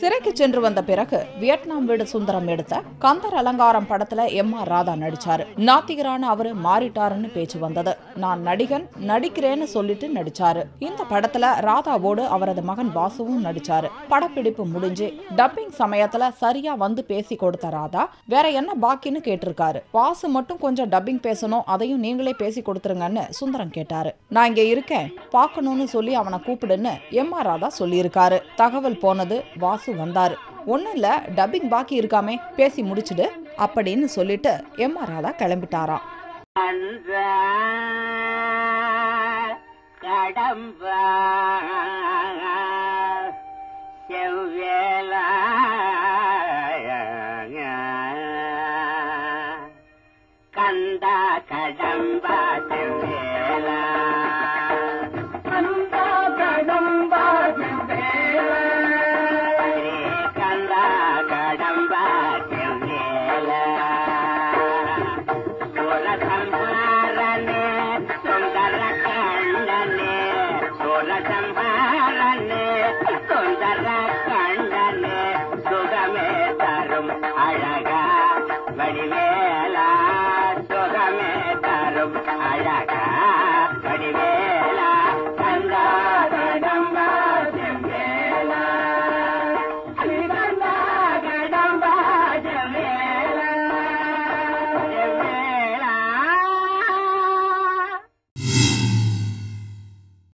சிறைக்கு சென்று வந்த பிறகு வியட்நாம் வீடு சுந்தரம் எடுத்த கந்தர் அலங்காரம் படத்துல எம்.ஆர். ராதா நடிச்சாரு. நாத்திகரான அவரு மாறிட்டாருன்னு பேச்சு வந்தது. நான் நடிகன் நடிக்கிறேன்னு சொல்லிட்டு நடிச்சாரு. இந்த படத்துல ராதாவோடு அவரது மகன் வாசுவும் நடிச்சாரு. படப்பிடிப்பு முடிஞ்சு டப்பிங் சமயத்துல சரியா வந்து பேசி கொடுத்த ராதா வேற என்ன பாக்கின்னு கேட்டிருக்காரு. வாசு மட்டும் கொஞ்சம் டப்பிங் பேசணும், அதையும் நீங்களே பேசி கொடுத்துருங்கன்னு சுந்தரம் கேட்டாரு. நான் இங்க இருக்கேன் பாக்கணும்னு சொல்லி அவனை கூப்பிடுன்னு எம்.ஆர். ராதா சொல்லியிருக்காரு. தகவல் போனது. வாசு வந்தாரு. ஒன்னும் இல்ல, டப்பிங் பாக்கி இருக்காமே, பேசி முடிச்சுடு அப்படின்னு சொல்லிட்டு எம்.ஆர். ராதா கிளம்பிட்டாராம். கண்டா கடம்பா செவ்வேலா வடிவே